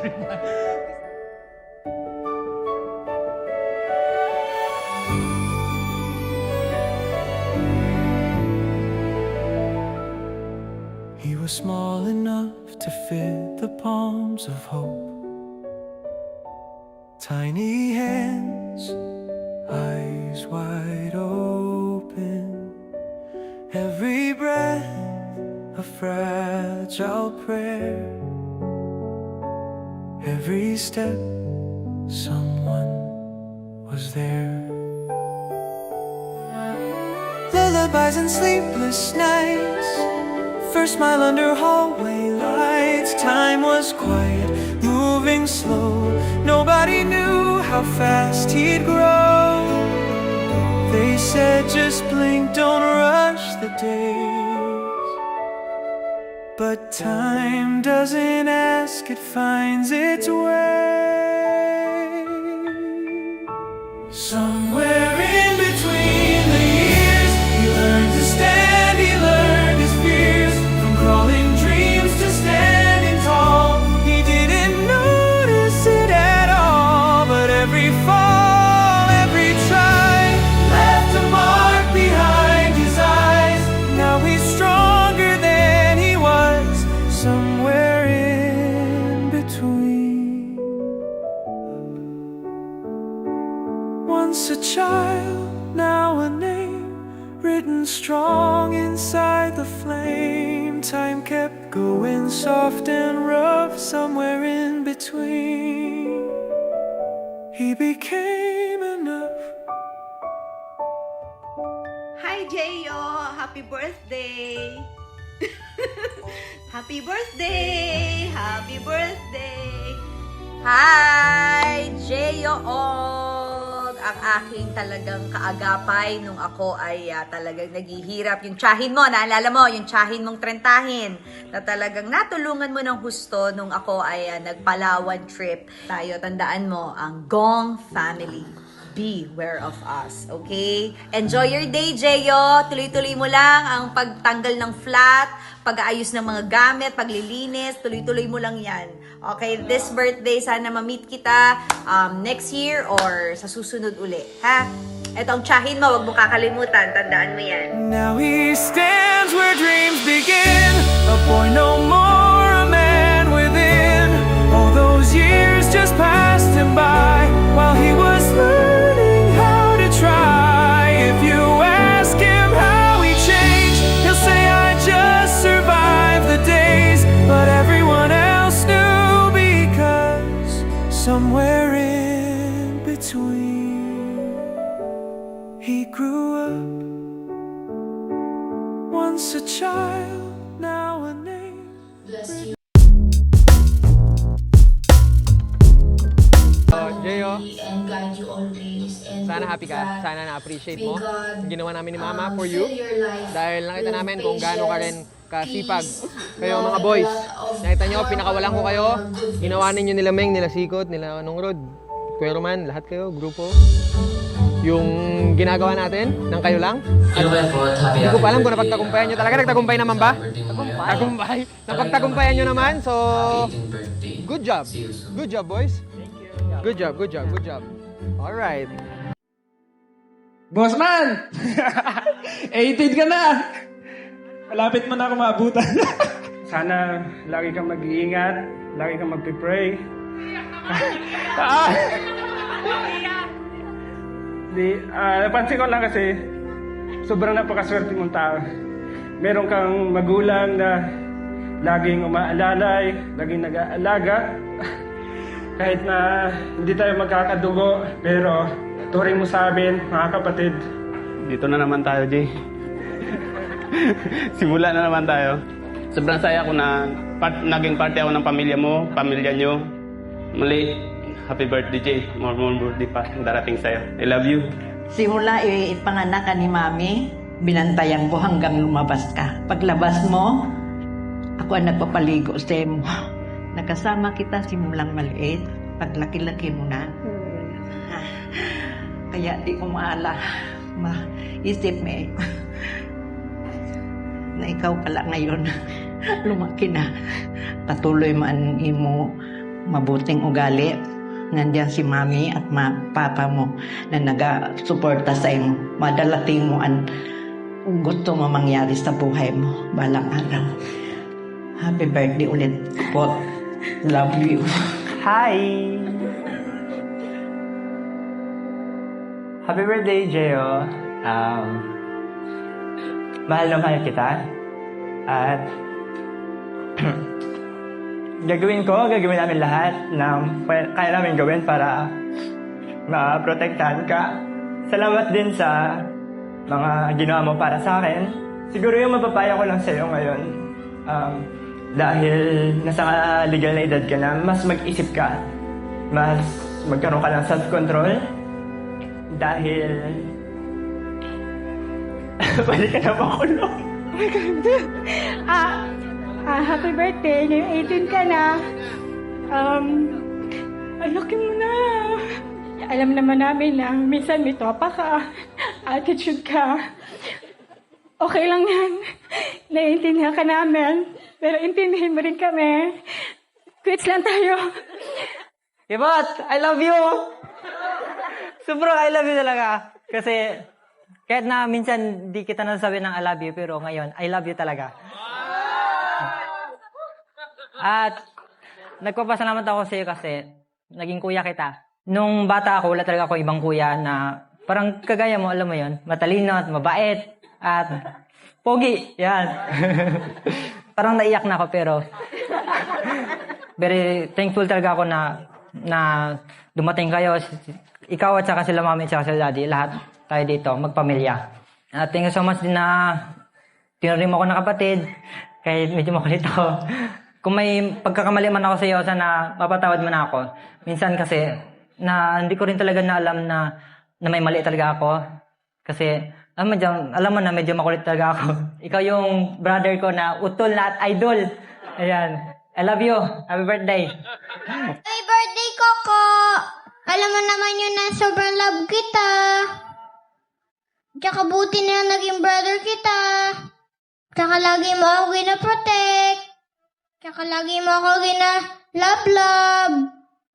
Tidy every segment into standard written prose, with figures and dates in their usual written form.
He was small enough to fit the palms of hope. Tiny hands, eyes wide open. Every breath a fragile prayer. Every step someone was there. Lullabies and sleepless nights, first smile under hallway lights. Time was quiet, moving slow. Nobody knew how fast he'd grow. They said just blink, don't rush the days. But time doesn't ask, it finds its way. Somewhere in between the years, he learned to stand, he learned his fears. From crawling dreams to standing tall, he didn't notice it at all. But every fall, every try left a mark behind his eyes. Now he's stronger than he was, somewhere in between. Once a child, now a name, written strong inside the flame. Time kept going soft and rough, somewhere in between. He became enough. Hi, Jeyo! Happy birthday! Happy birthday! Happy birthday! Hi! Jeyo Og! Ang aking talagang kaagapay nung ako ay talagang naghihirap. Yung tsahin mo, naalala mo, yung tsahin mong trentahin na talagang natulungan mo ng husto nung ako ay nagpalawan trip. Tayo, tandaan mo, ang Gong family. Beware of us, okay? Enjoy your day, Jeyo. Tuloy-tuloy mo lang ang pagtanggal ng flat, pag-aayos ng mga gamit, paglilinis, tuloy-tuloy mo lang yan. Okay, this birthday, sana ma-meet kita next year or sa susunod uli, ha? Etong tsahin mo, wag mo kakalimutan, tandaan mo yan. Now he stands where dreams begin, a boy no more, a man within. All those years just passed him by while he was learning how to try. If you ask him how he changed, he'll say I just survived the days. But everyone else knew, because somewhere in between he grew up. Once a child, now a name. Bless you. Jeyo, And guide you always. And sana happy ka. Sana na-appreciate mo yung ginawa namin ni Mama for you. Dahil nakita namin kung gaano ka rin kasipag. Kayo mga boys, nakita nyo, pinakawalan ko kayo. Ginawa ninyo nila Meng, nila Sikot, nila Nong Rod, Kuya Roman, lahat kayo, grupo. Yung ginagawa natin, nang kayo lang. Hindi ko pa alam kung napagtagumpayan nyo. Talaga nagtagumpay naman ba? Tagumpay. Napagtagumpayan nyo naman, so good job. Good job, boys. Good job, good job, good job. Alright. Boss man! 18 ka na! Malapit mo na ako maabutan. Sana lagi kang mag-iingat, lagi kang mag-pray. Napansin ko lang kasi sobrang napakaswerte mong tao. Meron kang magulang na laging umaalalay, laging nag-aalaga. Kahit na hindi tayo magkakadugo, pero turing mo sa amin, mga kapatid. Dito na naman tayo, Jay. Simula na naman tayo. Sobrang saya ko na naging parte ako ng pamilya mo, pamilya nyo. Muli, happy birthday, Jay. More birthday pa ang darating sa'yo. I love you. Simula ipanganak ka ni Mami, binantayan ko hanggang lumabas ka. Paglabas mo, ako ang nagpapaligo sa mo. Nakasama kita simulang maliit, paglaki-laki mo na. Kaya di ko maisip mo na ikaw pala ngayon lumaki na. Patuloy man mo mabuting ugali. Nandiyan si mami at papa mo na nag-suporta sa imo. Madalating mo ang gusto mo mangyari sa buhay mo balang araw. Happy birthday ulit po. Love you. Hi! Happy birthday, Jeo. Mahal na mahal kita. At gagawin namin lahat ng kaya namin gawin para maprotektahan ka. Salamat din sa mga ginawa mo para sa akin. Siguro yung mapapaya ko lang sa'yo ngayon, dahil nasa legal na edad ka na, mas mag-isip ka, mas magkaroon ka ng self-control, dahil pwede ka na makulong. Happy birthday. Ngayong 18 ka na. Laki mo na. Alam naman namin na minsan may topa ka. Attitude ka. Okay lang yan. Naiintindihan ka namin. Pero intindihin mo rin kami. Quits lang tayo. Kibot, I love you! Sobrang I love you talaga. Kasi kahit na minsan di kita nasasabi ng I love you, pero ngayon, I love you talaga. At nagpapasalamat ako sa iyo kasi naging kuya kita. Nung bata ako, wala talaga ako ibang kuya na parang kagaya mo, alam mo yon, matalino at mabait at pogi. Yan. Parang naiyak na ako pero very thankful talaga ako na dumating kayo. Ikaw at saka sila mami at saka sila daddy, lahat tayo dito, magpamilya. At thank you so much din na tinuring mo ako na kapatid kahit medyo makulit ako. Kung may pagkakamali man ako sa iyo, sana mapatawad mo na ako. Minsan kasi, hindi ko rin talaga na alam na may mali talaga ako. Kasi, alam mo na medyo makulit talaga ako. Ikaw yung brother ko na utol na at idol. Ayan. I love you. Happy birthday. Happy birthday, Coco! Alam mo naman yun na sobrang love kita. Tsaka buti na naging brother kita. Tsaka lagi mo ako gina-protect. Tsaka lagi mo ako gina-love.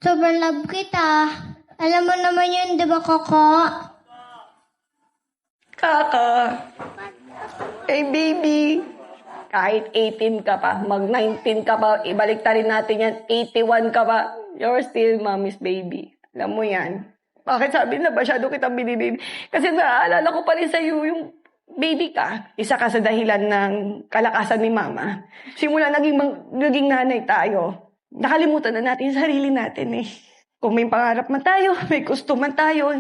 Sobrang love kita. Alam mo naman yun, di ba, Coco? Kaka. Hey, baby. Kahit 18 ka pa, mag-19 ka pa, ibalik rin natin yan, 81 ka pa, you're still mommy's baby. Alam mo yan. Bakit sabi na masyado kitang binibaby? Kasi naaalala ko pa rin sa'yo yung baby ka. Isa ka sa dahilan ng kalakasan ni mama. Simula naging nanay tayo, nakalimutan na natin yung sarili natin eh. Kung may pangarap man tayo, may gusto man tayo,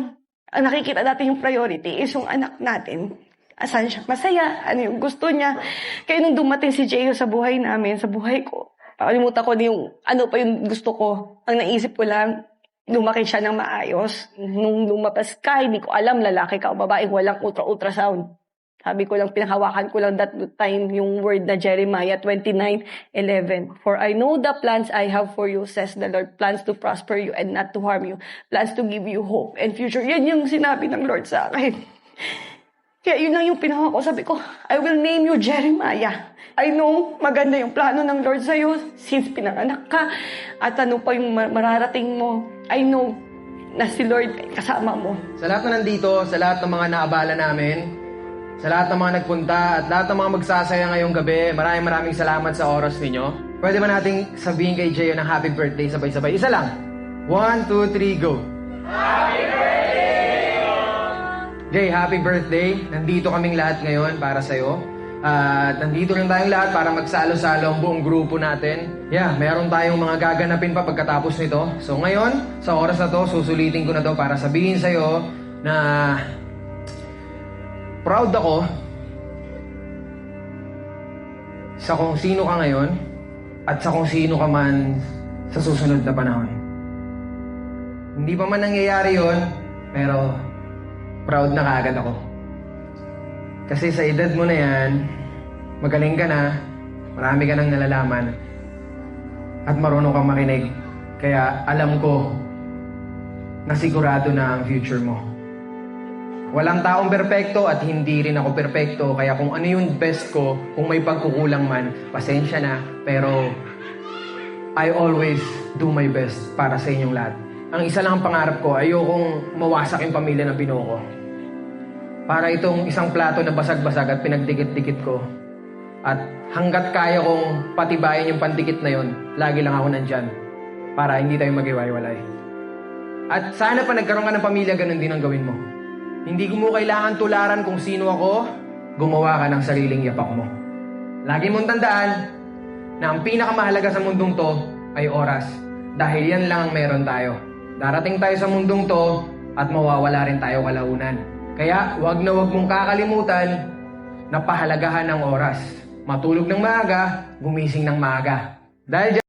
ang nakikita natin yung priority is yung anak natin. Asan siya masaya, ano yung gusto niya. Kaya nung dumating si Jeyo sa buhay namin, sa buhay ko, pakalimutan ko na yung ano pa yung gusto ko. Ang naisip ko lang, lumaki siya ng maayos. Nung lumabas ka, hindi ko alam lalaki ka o babae, walang ultrasound. Sabi ko lang, pinahawakan ko lang that time yung word na Jeremiah 29:11. For I know the plans I have for you, says the Lord. Plans to prosper you and not to harm you. Plans to give you hope and future. Yan yung sinabi ng Lord sa akin. Kaya yun lang yung pinahawa ko. Sabi ko, I will name you Jeremiah. I know maganda yung plano ng Lord sa'yo since pinanganak ka. At ano pa yung mararating mo. I know na si Lord kasama mo. Sa lahat na nandito, sa lahat ng mga naabala namin, sa lahat ng mga nagpunta at lahat ng mga magsasaya ngayong gabi, maraming salamat sa oras ninyo. Pwede ba nating sabihin kay Jeyo ng happy birthday sabay-sabay? Isa lang. 1, 2, 3, go! Happy birthday! Jay, happy birthday. Nandito kaming lahat ngayon para sa'yo. At nandito rin tayong lahat para magsalo-salo ang buong grupo natin. Yeah, meron tayong mga gaganapin pa pagkatapos nito. So ngayon, sa oras na to, susulitin ko na to para sabihin sa'yo na proud ako sa kung sino ka ngayon at sa kung sino ka man sa susunod na panahon. Hindi pa man nangyayari yon, pero proud na kaagad ako. Kasi sa edad mo na yan, magaling ka na, marami ka nang nalalaman, at marunong kang makinig. Kaya alam ko na sigurado na ang future mo. Walang taong perpekto at hindi rin ako perpekto. Kaya kung ano yung best ko, kung may pagkukulang man, pasensya na. Pero I always do my best para sa inyong lahat. Ang isa lang ang pangarap ko, ayokong mawasak yung pamilya na binuo ko. Para itong isang plato na basag-basag at pinagdikit-dikit ko. At hanggat kaya kong patibayin yung pandikit na yon, lagi lang ako nandyan para hindi tayo mag-iwalay. At sana pa nagkaroon ka ng pamilya, ganun din ang gawin mo. Hindi mo kailangan tularan kung sino ako, gumawa ka ng sariling yapak mo. Lagi mong tandaan na ang pinakamahalaga sa mundong to ay oras. Dahil yan lang ang meron tayo. Darating tayo sa mundong to at mawawala rin tayo kalaunan. Kaya wag na wag mong kakalimutan na pahalagahan ng oras. Matulog ng maaga, gumising ng maaga. Dahil